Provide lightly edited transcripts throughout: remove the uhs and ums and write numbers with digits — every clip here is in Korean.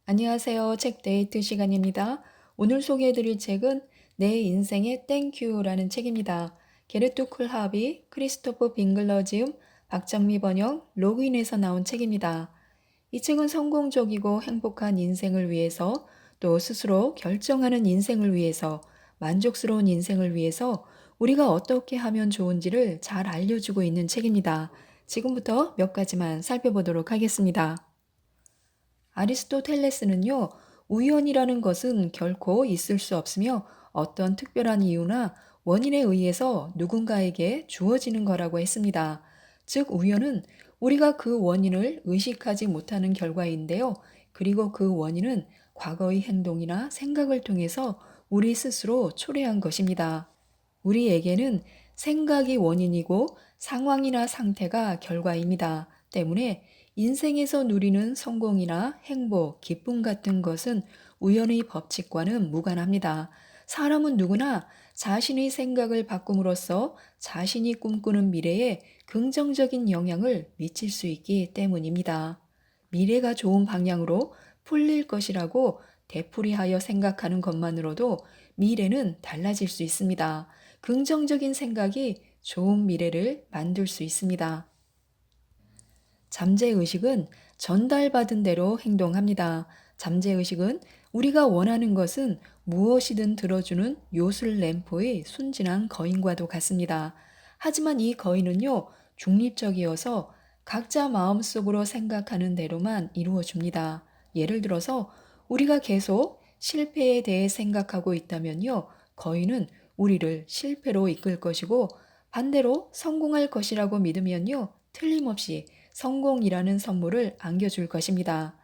안녕하세요. 책 데이트 시간입니다. 오늘 소개해드릴 책은 내 인생의 땡큐라는 책입니다. 게르트 쿨하비, 크리스토프 빙글러지움, 박정미 번역, 로그인에서 나온 책입니다. 이 책은 성공적이고 행복한 인생을 위해서 또 스스로 결정하는 인생을 위해서 만족스러운 인생을 위해서 우리가 어떻게 하면 좋은지를 잘 알려주고 있는 책입니다. 지금부터 몇 가지만 살펴보도록 하겠습니다. 아리스토텔레스는요, 우연이라는 것은 결코 있을 수 없으며 어떤 특별한 이유나 원인에 의해서 누군가에게 주어지는 거라고 했습니다. 즉, 우연은 우리가 그 원인을 의식하지 못하는 결과인데요. 그리고 그 원인은 과거의 행동이나 생각을 통해서 우리 스스로 초래한 것입니다. 우리에게는 생각이 원인이고 상황이나 상태가 결과입니다. 때문에 인생에서 누리는 성공이나 행복, 기쁨 같은 것은 우연의 법칙과는 무관합니다. 사람은 누구나 자신의 생각을 바꿈으로써 자신이 꿈꾸는 미래에 긍정적인 영향을 미칠 수 있기 때문입니다. 미래가 좋은 방향으로 풀릴 것이라고 되풀이하여 생각하는 것만으로도 미래는 달라질 수 있습니다. 긍정적인 생각이 좋은 미래를 만들 수 있습니다. 잠재의식은 전달받은 대로 행동합니다. 잠재의식은 우리가 원하는 것은 무엇이든 들어주는 요술 램프의 순진한 거인과도 같습니다. 하지만 이 거인은요, 중립적이어서 각자 마음속으로 생각하는 대로만 이루어줍니다. 예를 들어서 우리가 계속 실패에 대해 생각하고 있다면요, 거인은 우리를 실패로 이끌 것이고 반대로 성공할 것이라고 믿으면요, 틀림없이 성공이라는 선물을 안겨줄 것입니다.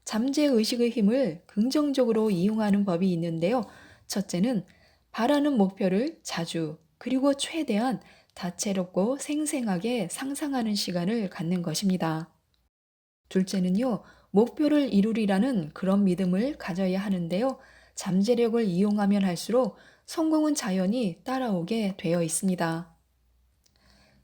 잠재의식의 힘을 긍정적으로 이용하는 법이 있는데요. 첫째는 바라는 목표를 자주 그리고 최대한 다채롭고 생생하게 상상하는 시간을 갖는 것입니다. 둘째는요, 목표를 이루리라는 그런 믿음을 가져야 하는데요. 잠재력을 이용하면 할수록 성공은 자연히 따라오게 되어 있습니다.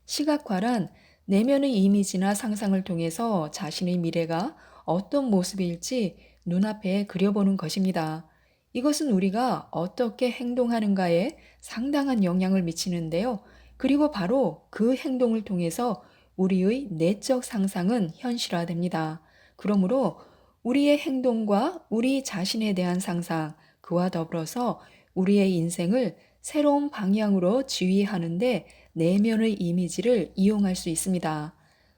시각화란 내면의 이미지나 상상을 통해서 자신의 미래가 어떤 모습일지 눈앞에 그려보는 것입니다. 이것은 우리가 어떻게 행동하는가에 상당한 영향을 미치는데요. 그리고 바로 그 행동을 통해서 우리의 내적 상상은 현실화됩니다. 그러므로 우리의 행동과 우리 자신에 대한 상상, 그와 더불어서 우리의 인생을 새로운 방향으로 지휘하는데 내면의 이미지를 이용할 수 있습니다.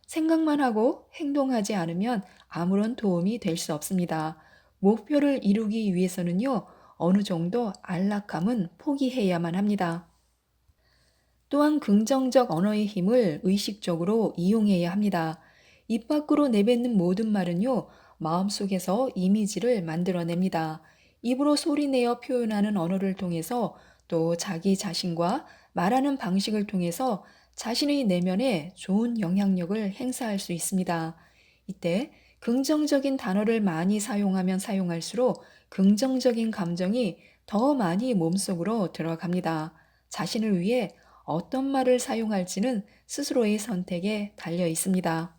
생각만 하고 행동하지 않으면 아무런 도움이 될 수 없습니다. 목표를 이루기 위해서는요, 어느 정도 안락함은 포기해야만 합니다. 또한 긍정적 언어의 힘을 의식적으로 이용해야 합니다. 입 밖으로 내뱉는 모든 말은요, 마음속에서 이미지를 만들어냅니다. 입으로 소리내어 표현하는 언어를 통해서 또 자기 자신과 말하는 방식을 통해서 자신의 내면에 좋은 영향력을 행사할 수 있습니다. 이때 긍정적인 단어를 많이 사용하면 사용할수록 긍정적인 감정이 더 많이 몸속으로 들어갑니다. 자신을 위해 어떤 말을 사용할지는 스스로의 선택에 달려 있습니다.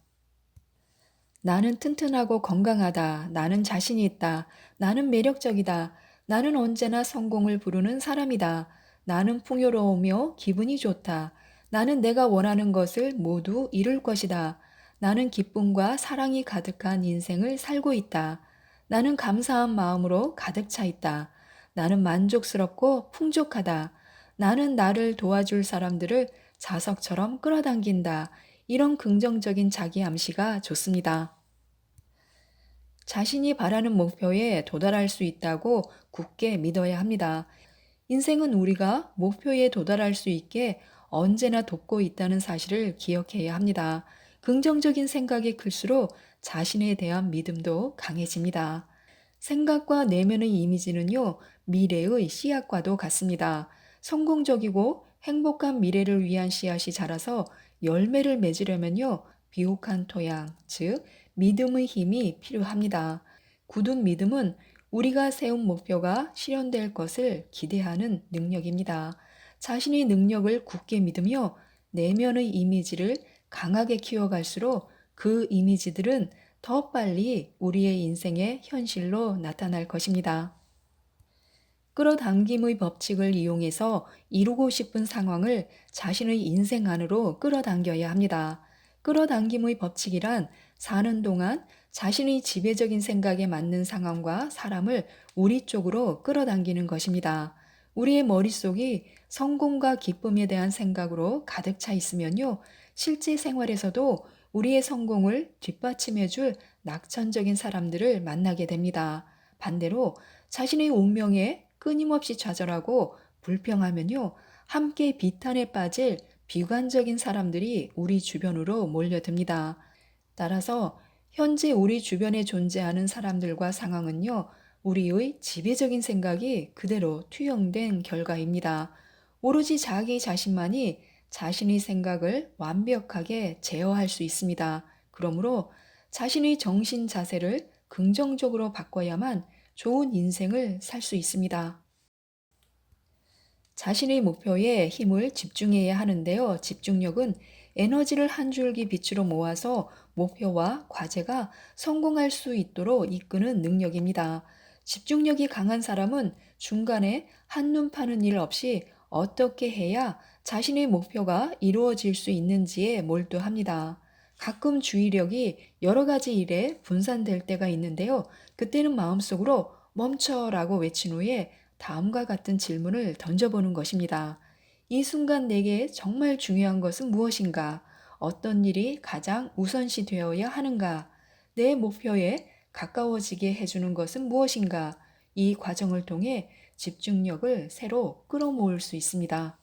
나는 튼튼하고 건강하다. 나는 자신이 있다. 나는 매력적이다. 나는 언제나 성공을 부르는 사람이다. 나는 풍요로우며 기분이 좋다. 나는 내가 원하는 것을 모두 이룰 것이다. 나는 기쁨과 사랑이 가득한 인생을 살고 있다. 나는 감사한 마음으로 가득 차 있다. 나는 만족스럽고 풍족하다. 나는 나를 도와줄 사람들을 자석처럼 끌어당긴다. 이런 긍정적인 자기 암시가 좋습니다. 자신이 바라는 목표에 도달할 수 있다고 굳게 믿어야 합니다. 인생은 우리가 목표에 도달할 수 있게 언제나 돕고 있다는 사실을 기억해야 합니다. 긍정적인 생각이 클수록 자신에 대한 믿음도 강해집니다. 생각과 내면의 이미지는요, 미래의 씨앗과도 같습니다. 성공적이고 행복한 미래를 위한 씨앗이 자라서 열매를 맺으려면요, 비옥한 토양, 즉, 믿음의 힘이 필요합니다. 굳은 믿음은 우리가 세운 목표가 실현될 것을 기대하는 능력입니다. 자신의 능력을 굳게 믿으며 내면의 이미지를 강하게 키워갈수록 그 이미지들은 더 빨리 우리의 인생의 현실로 나타날 것입니다. 끌어당김의 법칙을 이용해서 이루고 싶은 상황을 자신의 인생 안으로 끌어당겨야 합니다. 끌어당김의 법칙이란 사는 동안 자신의 지배적인 생각에 맞는 상황과 사람을 우리 쪽으로 끌어당기는 것입니다. 우리의 머릿속이 성공과 기쁨에 대한 생각으로 가득 차 있으면요, 실제 생활에서도 우리의 성공을 뒷받침해 줄 낙천적인 사람들을 만나게 됩니다. 반대로 자신의 운명에 끊임없이 좌절하고 불평하면요, 함께 비탄에 빠질 비관적인 사람들이 우리 주변으로 몰려듭니다. 따라서 현재 우리 주변에 존재하는 사람들과 상황은요, 우리의 지배적인 생각이 그대로 투영된 결과입니다. 오로지 자기 자신만이 자신의 생각을 완벽하게 제어할 수 있습니다. 그러므로 자신의 정신 자세를 긍정적으로 바꿔야만 좋은 인생을 살 수 있습니다. 자신의 목표에 힘을 집중해야 하는데요. 집중력은 에너지를 한 줄기 빛으로 모아서 목표와 과제가 성공할 수 있도록 이끄는 능력입니다. 집중력이 강한 사람은 중간에 한눈 파는 일 없이 어떻게 해야 자신의 목표가 이루어질 수 있는지에 몰두합니다. 가끔 주의력이 여러 가지 일에 분산될 때가 있는데요. 그때는 마음속으로 멈춰라고 외친 후에 다음과 같은 질문을 던져보는 것입니다. 이 순간 내게 정말 중요한 것은 무엇인가? 어떤 일이 가장 우선시 되어야 하는가? 내 목표에 가까워지게 해주는 것은 무엇인가? 이 과정을 통해 집중력을 새로 끌어모을 수 있습니다.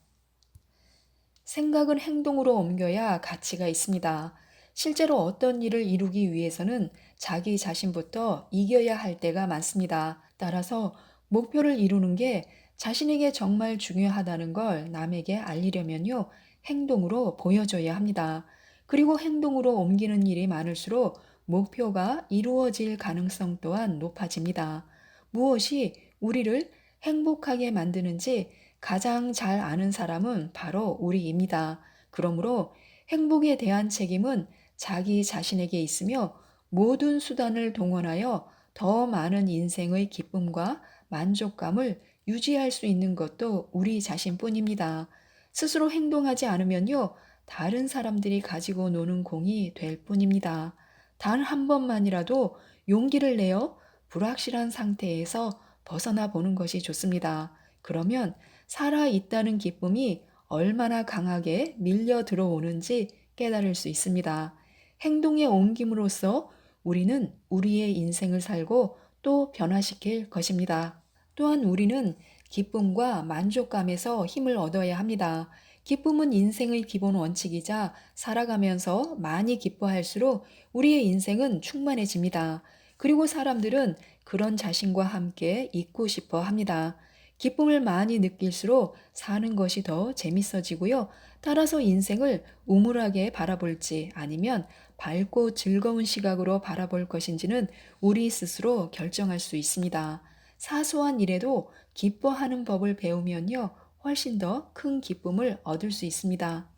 생각은 행동으로 옮겨야 가치가 있습니다. 실제로 어떤 일을 이루기 위해서는 자기 자신부터 이겨야 할 때가 많습니다. 따라서 목표를 이루는 게 자신에게 정말 중요하다는 걸 남에게 알리려면요, 행동으로 보여줘야 합니다. 그리고 행동으로 옮기는 일이 많을수록 목표가 이루어질 가능성 또한 높아집니다. 무엇이 우리를 행복하게 만드는지 가장 잘 아는 사람은 바로 우리입니다. 그러므로 행복에 대한 책임은 자기 자신에게 있으며 모든 수단을 동원하여 더 많은 인생의 기쁨과 만족감을 유지할 수 있는 것도 우리 자신뿐입니다. 스스로 행동하지 않으면요, 다른 사람들이 가지고 노는 공이 될 뿐입니다. 단 한 번만이라도 용기를 내어 불확실한 상태에서 벗어나 보는 것이 좋습니다. 그러면 살아있다는 기쁨이 얼마나 강하게 밀려 들어오는지 깨달을 수 있습니다. 행동에 옮김으로써 우리는 우리의 인생을 살고 또 변화시킬 것입니다. 또한 우리는 기쁨과 만족감에서 힘을 얻어야 합니다. 기쁨은 인생의 기본 원칙이자 살아가면서 많이 기뻐할수록 우리의 인생은 충만해집니다. 그리고 사람들은 그런 자신과 함께 있고 싶어 합니다. 기쁨을 많이 느낄수록 사는 것이 더 재밌어지고요. 따라서 인생을 우물하게 바라볼지 아니면 밝고 즐거운 시각으로 바라볼 것인지는 우리 스스로 결정할 수 있습니다. 사소한 일에도 기뻐하는 법을 배우면요, 훨씬 더 큰 기쁨을 얻을 수 있습니다.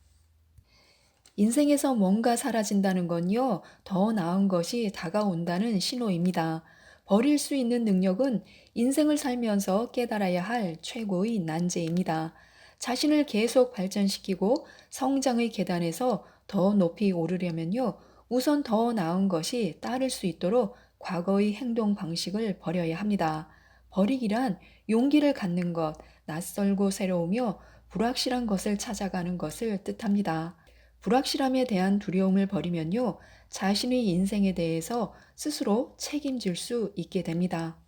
인생에서 뭔가 사라진다는 건요, 더 나은 것이 다가온다는 신호입니다. 버릴 수 있는 능력은 인생을 살면서 깨달아야 할 최고의 난제입니다. 자신을 계속 발전시키고 성장의 계단에서 더 높이 오르려면요, 우선 더 나은 것이 따를 수 있도록 과거의 행동 방식을 버려야 합니다. 버리기란 용기를 갖는 것, 낯설고 새로우며 불확실한 것을 찾아가는 것을 뜻합니다. 불확실함에 대한 두려움을 버리면요, 자신의 인생에 대해서 스스로 책임질 수 있게 됩니다.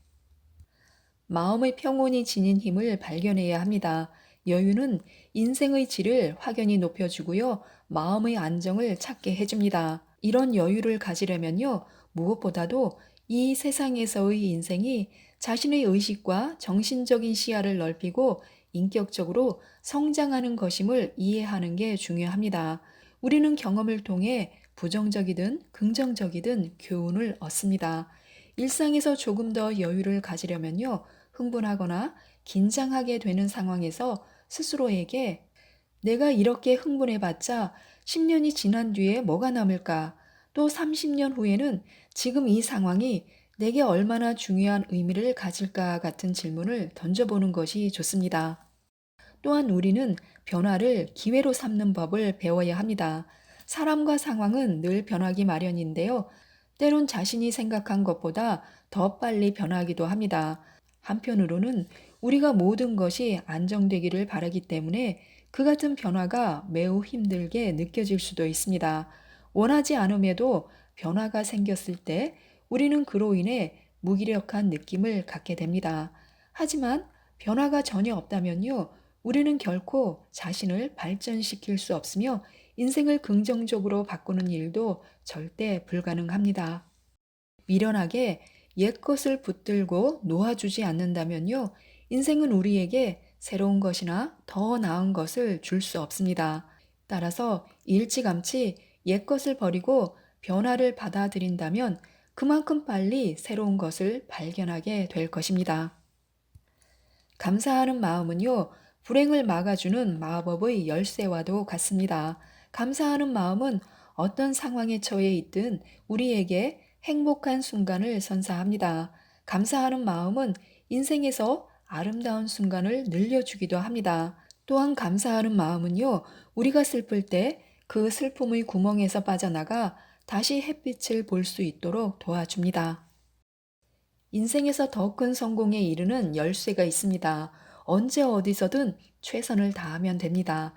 마음의 평온이 지닌 힘을 발견해야 합니다. 여유는 인생의 질을 확연히 높여주고요, 마음의 안정을 찾게 해줍니다. 이런 여유를 가지려면요, 무엇보다도 이 세상에서의 인생이 자신의 의식과 정신적인 시야를 넓히고 인격적으로 성장하는 것임을 이해하는 게 중요합니다. 우리는 경험을 통해 부정적이든 긍정적이든 교훈을 얻습니다. 일상에서 조금 더 여유를 가지려면요, 흥분하거나 긴장하게 되는 상황에서 스스로에게 내가 이렇게 흥분해봤자 10년이 지난 뒤에 뭐가 남을까? 또 30년 후에는 지금 이 상황이 내게 얼마나 중요한 의미를 가질까 같은 질문을 던져보는 것이 좋습니다. 또한 우리는 변화를 기회로 삼는 법을 배워야 합니다. 사람과 상황은 늘 변하기 마련인데요. 때론 자신이 생각한 것보다 더 빨리 변하기도 합니다. 한편으로는 우리가 모든 것이 안정되기를 바라기 때문에 그 같은 변화가 매우 힘들게 느껴질 수도 있습니다. 원하지 않음에도 변화가 생겼을 때 우리는 그로 인해 무기력한 느낌을 갖게 됩니다. 하지만 변화가 전혀 없다면요. 우리는 결코 자신을 발전시킬 수 없으며 인생을 긍정적으로 바꾸는 일도 절대 불가능합니다. 미련하게 옛것을 붙들고 놓아주지 않는다면요. 인생은 우리에게 새로운 것이나 더 나은 것을 줄 수 없습니다. 따라서 일찌감치 옛것을 버리고 변화를 받아들인다면 그만큼 빨리 새로운 것을 발견하게 될 것입니다. 감사하는 마음은요, 불행을 막아주는 마법의 열쇠와도 같습니다. 감사하는 마음은 어떤 상황에 처해 있든 우리에게 행복한 순간을 선사합니다. 감사하는 마음은 인생에서 아름다운 순간을 늘려주기도 합니다. 또한 감사하는 마음은요, 우리가 슬플 때 그 슬픔의 구멍에서 빠져나가 다시 햇빛을 볼 수 있도록 도와줍니다. 인생에서 더 큰 성공에 이르는 열쇠가 있습니다. 언제 어디서든 최선을 다하면 됩니다.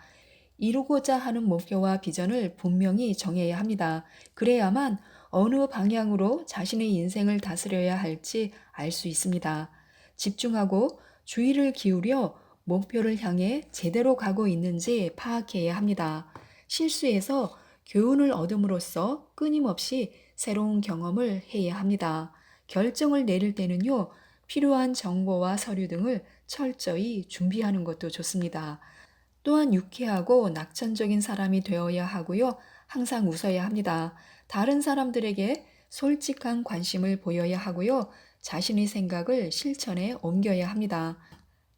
이루고자 하는 목표와 비전을 분명히 정해야 합니다. 그래야만 어느 방향으로 자신의 인생을 다스려야 할지 알 수 있습니다. 집중하고 주의를 기울여 목표를 향해 제대로 가고 있는지 파악해야 합니다. 실수에서 교훈을 얻음으로써 끊임없이 새로운 경험을 해야 합니다. 결정을 내릴 때는요, 필요한 정보와 서류 등을 철저히 준비하는 것도 좋습니다. 또한 유쾌하고 낙천적인 사람이 되어야 하고요. 항상 웃어야 합니다. 다른 사람들에게 솔직한 관심을 보여야 하고요. 자신의 생각을 실천에 옮겨야 합니다.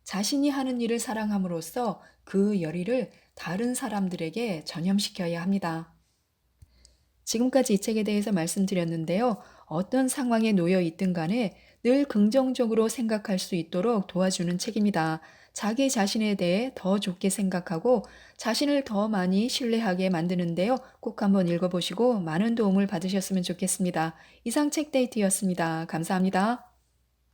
자신이 하는 일을 사랑함으로써 그 열의를 다른 사람들에게 전염시켜야 합니다. 지금까지 이 책에 대해서 말씀드렸는데요. 어떤 상황에 놓여 있든 간에 늘 긍정적으로 생각할 수 있도록 도와주는 책입니다. 자기 자신에 대해 더 좋게 생각하고 자신을 더 많이 신뢰하게 만드는데요. 꼭 한번 읽어보시고 많은 도움을 받으셨으면 좋겠습니다. 이상 책데이트였습니다. 감사합니다.